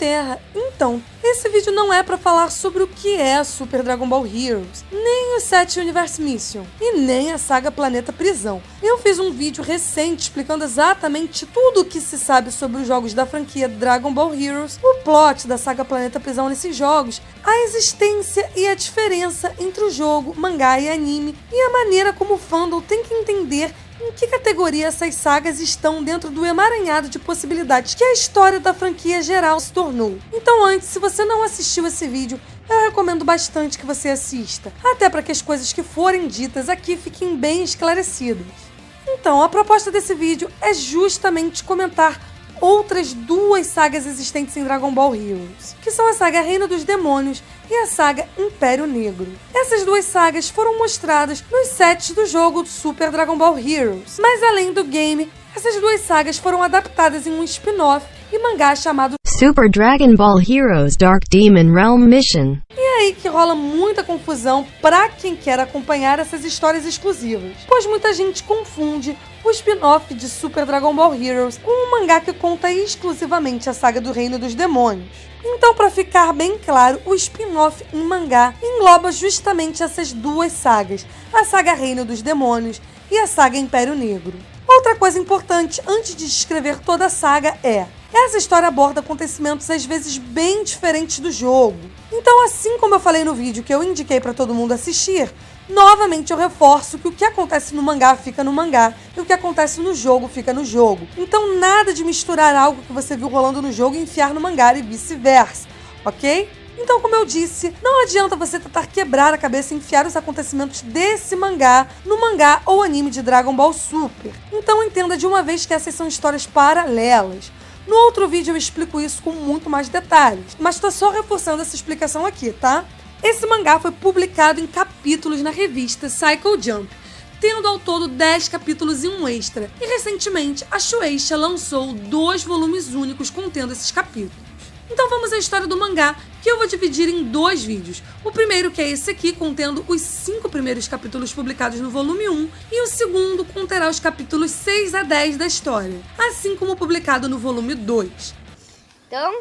Terra. Então, esse vídeo não é pra falar sobre o que é Super Dragon Ball Heroes, nem o 7 Universe Mission, e nem a saga Planeta Prisão. Eu fiz um vídeo recente explicando exatamente tudo o que se sabe sobre os jogos da franquia Dragon Ball Heroes, o plot da saga Planeta Prisão nesses jogos, a existência e a diferença entre o jogo, mangá e anime, e a maneira como o fandom tem que entender em que categoria essas sagas estão dentro do emaranhado de possibilidades que a história da franquia geral se tornou. Então antes, se você não assistiu esse vídeo, eu recomendo bastante que você assista, até para que as coisas que forem ditas aqui fiquem bem esclarecidas. Então, a proposta desse vídeo é justamente comentar outras duas sagas existentes em Dragon Ball Heroes, que são a saga Reino dos Demônios e a saga Império Negro. Essas duas sagas foram mostradas nos sets do jogo Super Dragon Ball Heroes, mas além do game, essas duas sagas foram adaptadas em um spin-off e mangá chamado Super Dragon Ball Heroes Dark Demon Realm Mission. E é aí que rola muita confusão pra quem quer acompanhar essas histórias exclusivas, pois muita gente confunde o spin-off de Super Dragon Ball Heroes com um mangá que conta exclusivamente a saga do Reino dos Demônios. Então, para ficar bem claro, o spin-off em mangá engloba justamente essas duas sagas, a saga Reino dos Demônios e a saga Império Negro. Outra coisa importante antes de descrever toda a saga é: essa história aborda acontecimentos às vezes bem diferentes do jogo. Então, assim como eu falei no vídeo que eu indiquei para todo mundo assistir, novamente eu reforço que o que acontece no mangá fica no mangá e o que acontece no jogo fica no jogo. Então nada de misturar algo que você viu rolando no jogo e enfiar no mangá e vice-versa, ok? Então, como eu disse, não adianta você tentar quebrar a cabeça e enfiar os acontecimentos desse mangá no mangá ou anime de Dragon Ball Super. Então entenda de uma vez que essas são histórias paralelas. No outro vídeo eu explico isso com muito mais detalhes, mas tô só reforçando essa explicação aqui, tá? Esse mangá foi publicado em capítulos na revista Cycle Jump, tendo ao todo 10 capítulos e um extra, e recentemente a Shueisha lançou 2 volumes únicos contendo esses capítulos. Então vamos à história do mangá, que eu vou dividir em 2 vídeos. O primeiro, que é esse aqui, contendo os 5 primeiros capítulos publicados no volume 1, e o segundo conterá os capítulos 6 a 10 da história, assim como publicado no volume 2. Então,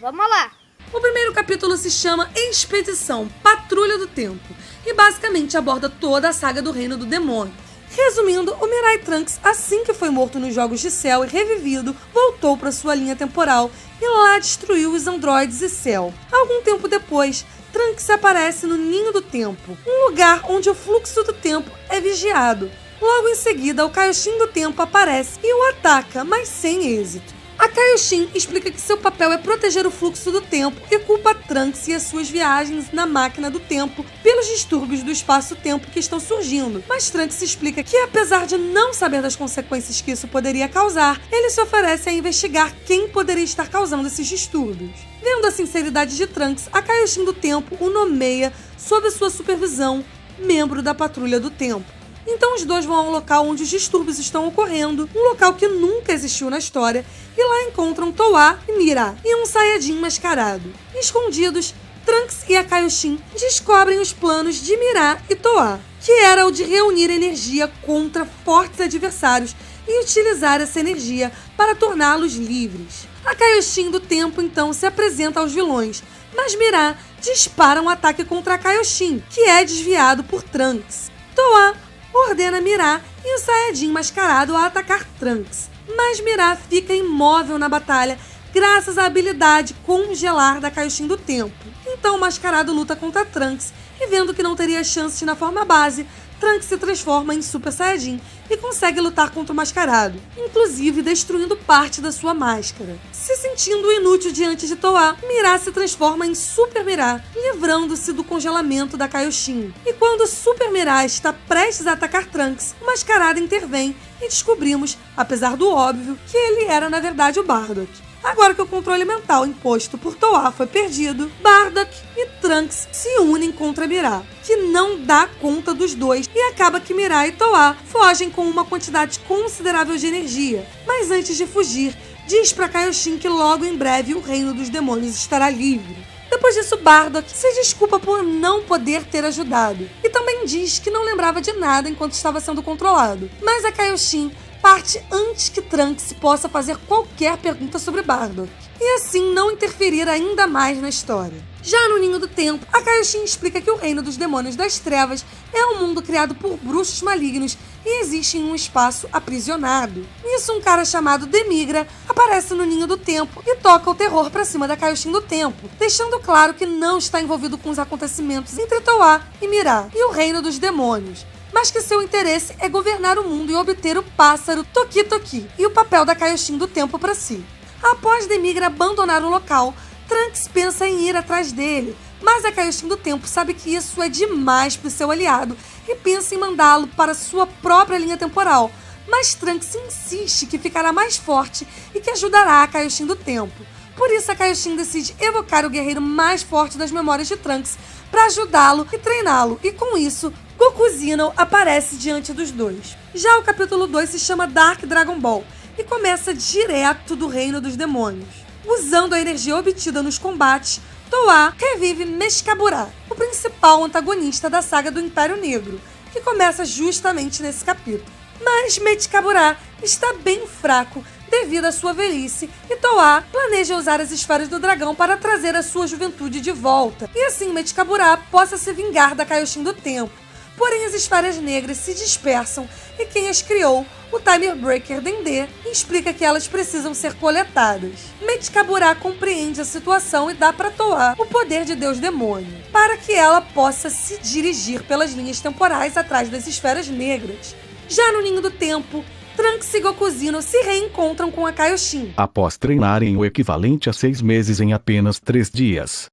vamos lá! O primeiro capítulo se chama Expedição Patrulha do Tempo e basicamente aborda toda a saga do Reino do Demônio. Resumindo, o Mirai Trunks, assim que foi morto nos Jogos de Cell e revivido, voltou para sua linha temporal e lá destruiu os androides e Cell. Algum tempo depois, Trunks aparece no Ninho do Tempo, um lugar onde o fluxo do tempo é vigiado. Logo em seguida, o Kaioshin do Tempo aparece e o ataca, mas sem êxito. A Kaioshin explica que seu papel é proteger o fluxo do tempo e culpa Trunks e as suas viagens na máquina do tempo pelos distúrbios do espaço-tempo que estão surgindo. Mas Trunks explica que, apesar de não saber das consequências que isso poderia causar, ele se oferece a investigar quem poderia estar causando esses distúrbios. Vendo a sinceridade de Trunks, a Kaioshin do Tempo o nomeia, sob sua supervisão, membro da Patrulha do Tempo. Então os dois vão ao local onde os distúrbios estão ocorrendo, um local que nunca existiu na história, e lá encontram Towa e Mira e um Saiyajin mascarado. Escondidos, Trunks e a Kaioshin descobrem os planos de Mira e Towa, que era o de reunir energia contra fortes adversários e utilizar essa energia para torná-los livres. A Kaioshin do Tempo então se apresenta aos vilões, mas Mira dispara um ataque contra a Kaioshin, que é desviado por Trunks. Towa ordena Mira e o Saiyajin mascarado a atacar Trunks, mas Mira fica imóvel na batalha graças à habilidade congelar da Kaioshin do Tempo. Então o mascarado luta contra Trunks e, vendo que não teria chances na forma base, Trunks se transforma em Super Saiyajin e consegue lutar contra o mascarado, inclusive destruindo parte da sua máscara. Se sentindo inútil diante de Towa, Mira se transforma em Super Mira, livrando-se do congelamento da Kaioshin. E quando Super Mira está prestes a atacar Trunks, o mascarado intervém e descobrimos, apesar do óbvio, que ele era na verdade o Bardock. Agora que o controle mental imposto por Towa foi perdido, Bardock e Trunks se unem contra Mira, que não dá conta dos dois, e acaba que Mira e Towa fogem com uma quantidade considerável de energia. Mas antes de fugir, diz pra Kaioshin que logo em breve o Reino dos Demônios estará livre. Depois disso, Bardock se desculpa por não poder ter ajudado, e também diz que não lembrava de nada enquanto estava sendo controlado. Mas a Kaioshin parte antes que Trunks possa fazer qualquer pergunta sobre Bardock. e assim não interferir ainda mais na história. Já no Ninho do Tempo, a Kaioshin explica que o reino dos demônios das trevas é um mundo criado por bruxos malignos e existe em um espaço aprisionado. Nisso, um cara chamado Demigra aparece no Ninho do Tempo e toca o terror pra cima da Kaioshin do Tempo, deixando claro que não está envolvido com os acontecimentos entre Towa e Mira e o reino dos demônios, mas que seu interesse é governar o mundo e obter o pássaro Toki Toki e o papel da Kaioshin do Tempo para si. Após Demigra abandonar o local, Trunks pensa em ir atrás dele, mas a Kaioshin do Tempo sabe que isso é demais para o seu aliado e pensa em mandá-lo para sua própria linha temporal, mas Trunks insiste que ficará mais forte e que ajudará a Kaioshin do Tempo. Por isso a Kaioshin decide evocar o guerreiro mais forte das memórias de Trunks para ajudá-lo e treiná-lo, e com isso, Goku Zeno aparece diante dos dois. Já o capítulo 2 se chama Dark Dragon Ball e começa direto do reino dos demônios. Usando a energia obtida nos combates, Towa revive Meshkaburá, o principal antagonista da saga do Império Negro, que começa justamente nesse capítulo. Mas Meshkaburá está bem fraco devido à sua velhice, e Towa planeja usar as esferas do dragão para trazer a sua juventude de volta, e assim Meshkaburá possa se vingar da Kaioshin do Tempo. Porém, as esferas negras se dispersam e quem as criou, o Timer Breaker Dende, explica que elas precisam ser coletadas. Meshkaburá compreende a situação e dá para Towa o poder de Deus Demônio, para que ela possa se dirigir pelas linhas temporais atrás das esferas negras. Já no Ninho do Tempo, Trunks e Goku Zeno se reencontram com a Kaioshin, após treinarem o equivalente a 6 meses em apenas 3 dias.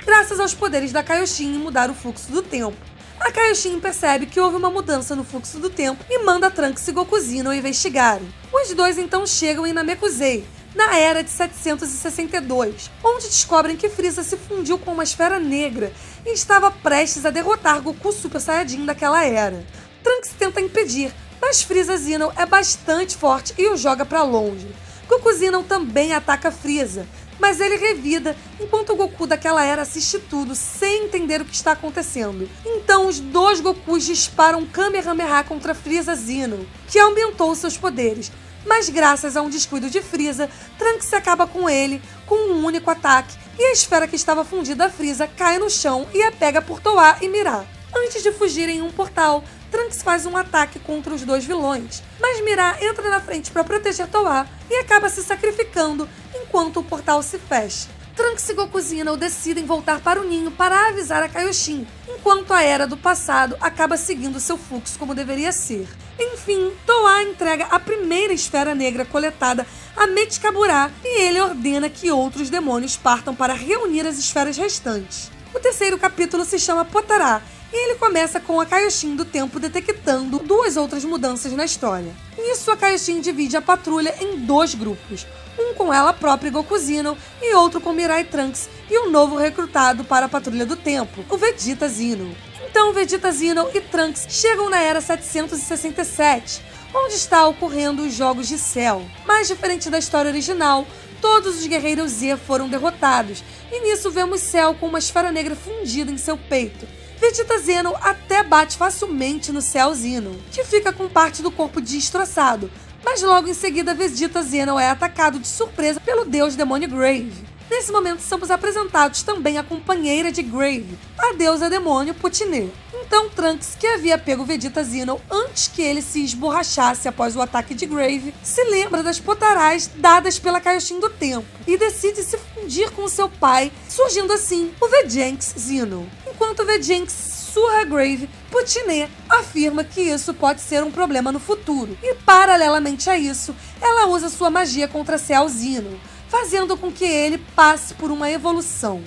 Graças aos poderes da Kaioshin em mudar o fluxo do tempo. A Kaioshin percebe que houve uma mudança no fluxo do tempo e manda Trunks e Goku Zeno investigarem. Os dois então chegam em Namekusei, na era de 762, onde descobrem que Frieza se fundiu com uma esfera negra e estava prestes a derrotar Goku Super Saiyajin daquela era. Trunks tenta impedir, mas Frieza Zeno é bastante forte e o joga para longe. Goku Zeno também ataca Frieza, mas ele revida, enquanto o Goku daquela era assiste tudo, sem entender o que está acontecendo. Então os dois Gokus disparam Kamehameha contra Frieza Zeno, que aumentou seus poderes, mas graças a um descuido de Frieza, Trunks acaba com ele com um único ataque, e a esfera que estava fundida a Frieza cai no chão e é pega por Towa e Mira. Antes de fugirem em um portal, Trunks faz um ataque contra os dois vilões, mas Mira entra na frente para proteger Towa e acaba se sacrificando enquanto o portal se fecha. Trunks e Goku Zeno decidem voltar para o ninho para avisar a Kaioshin, enquanto a Era do Passado acaba seguindo seu fluxo como deveria ser. Enfim, Towa entrega a primeira esfera negra coletada a Meshkaburá e ele ordena que outros demônios partam para reunir as esferas restantes. O terceiro capítulo se chama Potara, e ele começa com a Kaioshin do Tempo detectando duas outras mudanças na história. Nisso, a Kaioshin divide a patrulha em 2 grupos, um com ela própria e Goku Zeno, e outro com Mirai Trunks e o novo recrutado para a Patrulha do Tempo, o Vegeta Zeno. Então, Vegeta Zeno e Trunks chegam na Era 767, onde está ocorrendo os Jogos de Cell. Mas diferente da história original, todos os guerreiros Z foram derrotados, e nisso vemos Cell com uma esfera negra fundida em seu peito. Vegeta Zeno até bate facilmente no Cell Zeno, que fica com parte do corpo destroçado, mas logo em seguida Vegeta Zeno é atacado de surpresa pelo deus demônio Grave. Nesse momento somos apresentados também a companheira de Grave, a deusa demônio Putine. Então Trunks, que havia pego Vegeta Zeno antes que ele se esborrachasse após o ataque de Grave, se lembra das potarás dadas pela Kaioshin do Tempo e decide se fundir com seu pai, surgindo assim o Vejenks Zeno. Enquanto Vejenks surra Grave, Putine afirma que isso pode ser um problema no futuro e, paralelamente a isso, ela usa sua magia contra Cell Zeno, fazendo com que ele passe por uma evolução.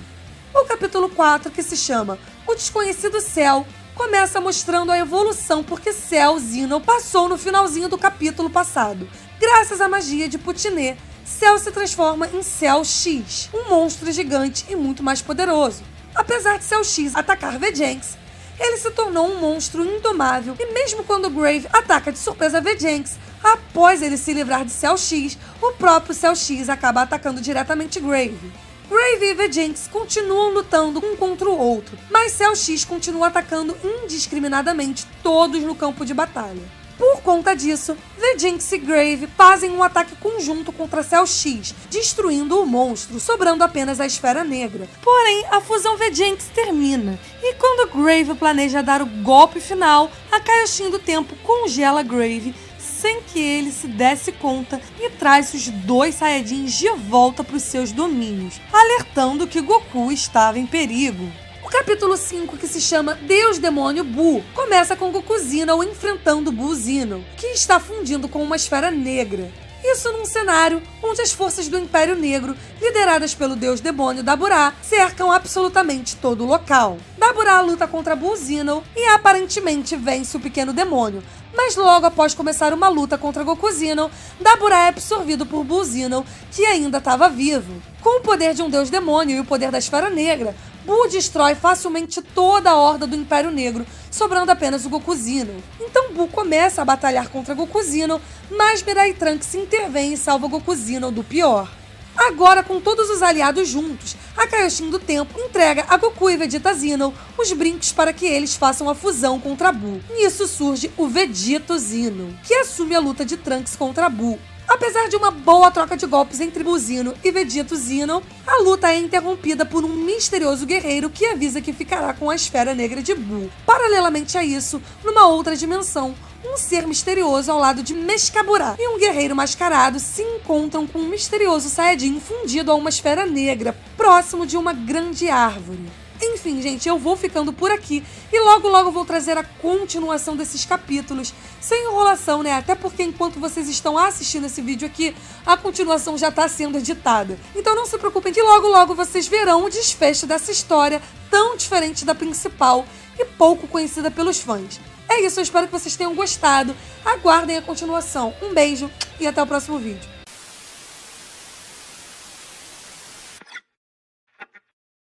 O capítulo 4, que se chama O Desconhecido Cell, começa mostrando a evolução porque Cell Zeno passou no finalzinho do capítulo passado. Graças à magia de Putine, Cell se transforma em Cell X, um monstro gigante e muito mais poderoso. Apesar de Cell X atacar Vejenks, ele se tornou um monstro indomável e mesmo quando Grave ataca de surpresa Vejenks, após ele se livrar de Cell X, o próprio Cell X acaba atacando diretamente Grave. Grave e Vejenks continuam lutando um contra o outro, mas Cell X continua atacando indiscriminadamente todos no campo de batalha. Por conta disso, Vegeta e Grave fazem um ataque conjunto contra Cell-X, destruindo o monstro, sobrando apenas a Esfera Negra. Porém, a fusão Vegeta termina, e quando Grave planeja dar o golpe final, a Kaioshin do Tempo congela Grave sem que ele se desse conta e traz os dois Saiyajins de volta para os seus domínios, alertando que Goku estava em perigo. O capítulo 5, que se chama Deus Demônio Buu, começa com Goku Zeno enfrentando Buu Zeno, que está fundindo com uma esfera negra. Isso num cenário onde as forças do Império Negro, lideradas pelo Deus Demônio Daburá, cercam absolutamente todo o local. Daburá luta contra Buu Zeno e aparentemente vence o pequeno demônio, mas logo após começar uma luta contra Goku Zeno, Daburá é absorvido por Buu Zeno, que ainda estava vivo. Com o poder de um Deus Demônio e o poder da Esfera Negra, Buu destrói facilmente toda a horda do Império Negro, sobrando apenas o Goku Zeno. Então Buu começa a batalhar contra Goku Zeno, mas Mirai Trunks intervém e salva Goku Zeno do pior. Agora, com todos os aliados juntos, a Kaioshin do Tempo entrega a Goku e Vegeta Zeno os brincos para que eles façam a fusão contra Buu. Nisso surge o Vegito Zeno, que assume a luta de Trunks contra Buu. Apesar de uma boa troca de golpes entre Buu Zeno e Vegito Zeno, a luta é interrompida por um misterioso guerreiro que avisa que ficará com a Esfera Negra de Buu. Paralelamente a isso, numa outra dimensão, um ser misterioso ao lado de Meshkaburá e um guerreiro mascarado se encontram com um misterioso Saiyajin fundido a uma esfera negra, próximo de uma grande árvore. Enfim, gente, eu vou ficando por aqui e logo vou trazer a continuação desses capítulos, sem enrolação, né? Até porque enquanto vocês estão assistindo esse vídeo aqui, a continuação já está sendo editada. Então não se preocupem que logo vocês verão o desfecho dessa história tão diferente da principal e pouco conhecida pelos fãs. É isso, eu espero que vocês tenham gostado. Aguardem a continuação. Um beijo e até o próximo vídeo.